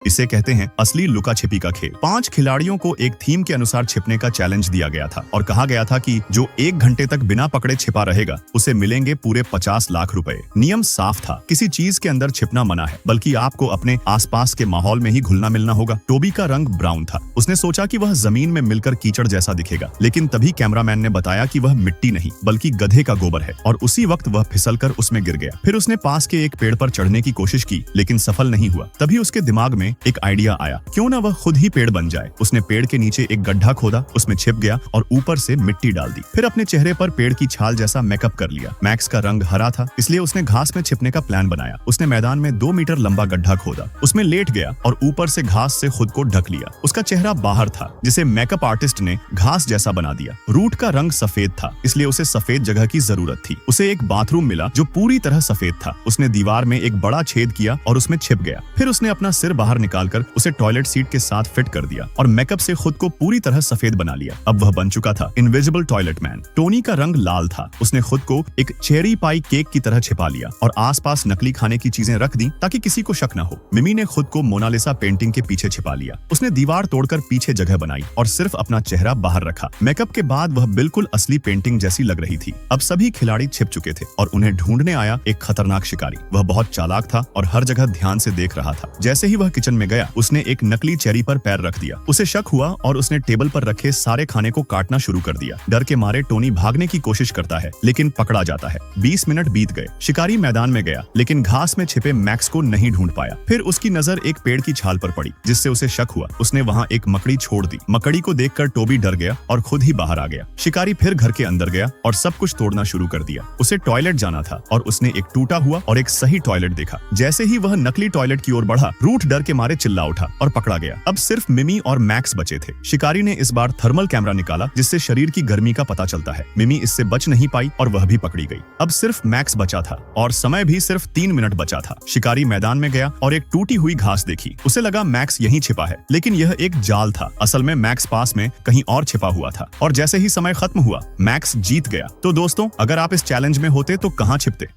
इसे कहते हैं असली लुका छिपी का खेल। 5 खिलाड़ियों को एक थीम के अनुसार छिपने का चैलेंज दिया गया था और कहा गया था कि जो 1 घंटे तक बिना पकड़े छिपा रहेगा उसे मिलेंगे पूरे 50 लाख रुपए। नियम साफ था, किसी चीज के अंदर छिपना मना है, बल्कि आपको अपने आसपास के माहौल में ही घुलना मिलना होगा। टोबी का रंग ब्राउन था। उसने सोचा कि वह जमीन में मिलकर कीचड़ जैसा दिखेगा, लेकिन तभी कैमरामैन ने बताया कि वह मिट्टी नहीं बल्कि गधे का गोबर है और उसी वक्त वह फिसलकर उसमें गिर गया। फिर उसने पास के एक पेड़ पर चढ़ने की कोशिश की, लेकिन सफल नहीं हुआ। तभी उसके दिमाग में एक आइडिया आया, क्यों ना वह खुद ही पेड़ बन जाए। उसने पेड़ के नीचे एक गड्ढा खोदा, उसमें छिप गया और ऊपर से मिट्टी डाल दी। फिर अपने चेहरे पर पेड़ की छाल जैसा मेकअप कर लिया। मैक्स का रंग हरा था, इसलिए उसने घास में छिपने का प्लान बनाया। उसने मैदान में 2 मीटर लंबा गड्ढा खोदा, उसमें लेट गया और ऊपर से घास से खुद को ढक लिया। उसका चेहरा बाहर था, जिसे मेकअप आर्टिस्ट ने घास जैसा बना दिया। रूट का रंग सफेद था, इसलिए उसे सफेद जगह की जरूरत थी। उसे एक बाथरूम मिला जो पूरी तरह सफेद था। उसने दीवार में एक बड़ा छेद किया और उसमें छिप गया। फिर उसने अपना सिर बाहर निकालकर उसे टॉयलेट सीट के साथ फिट कर दिया और मेकअप से खुद को पूरी तरह सफेद बना लिया। अब वह बन चुका था इनविजिबल टॉयलेट मैन। टोनी का रंग लाल था। उसने खुद को एक चेरी पाई केक की तरह छिपा लिया और आसपास नकली खाने की चीजें रख दी ताकि किसी को शक न हो। मिमी ने खुद को मोनालिसा पेंटिंग के पीछे छिपा लिया। उसने दीवार तोड़कर पीछे जगह बनाई और सिर्फ अपना चेहरा बाहर रखा। मेकअप के बाद वह बिल्कुल असली पेंटिंग जैसी लग रही थी। अब सभी खिलाड़ी छिप चुके थे और उन्हें ढूंढने आया एक खतरनाक शिकारी। वह बहुत चालाक था और हर जगह ध्यान से देख रहा था। जैसे ही वह किचन में गया, उसने एक नकली चेरी पर पैर रख दिया। उसे शक हुआ और उसने टेबल पर रखे सारे खाने को काटना शुरू कर दिया। डर के मारे टोनी भागने की कोशिश करता है, लेकिन पकड़ा जाता है। 20 मिनट बीत गए। शिकारी मैदान में गया, लेकिन घास में छिपे मैक्स को नहीं ढूंढ पाया। फिर उसकी नजर एक पेड़ की छाल पर पड़ी, जिससे उसे शक हुआ। उसने वहां एक मकड़ी छोड़ दी। मकड़ी को देखकर टोबी डर गया और खुद ही बाहर आ गया। शिकारी फिर घर के अंदर गया और सब कुछ तोड़ना शुरू कर दिया। उसे टॉयलेट जाना था और उसने एक टूटा हुआ और एक सही टॉयलेट देखा। जैसे ही वह नकली टॉयलेट की ओर बढ़ा, रूट डर के मारे चिल्ला उठा और पकड़ा गया। अब सिर्फ मिमी और मैक्स बचे थे। शिकारी ने इस बार थर्मल कैमरा निकाला, जिससे शरीर की गर्मी का पता चलता है। मिमी इससे बच नहीं पाई और वह भी पकड़ी गई। अब सिर्फ मैक्स बचा था और समय भी सिर्फ 3 मिनट बचा था। शिकारी मैदान में गया और एक टूटी हुई घास देखी। उसे लगा मैक्स यहीं छिपा है, लेकिन यह एक जाल था। असल में मैक्स पास में कहीं और छिपा हुआ था और जैसे ही समय खत्म हुआ, मैक्स जीत गया। तो दोस्तों, अगर आप इस चैलेंज में होते तो कहाँ छिपते?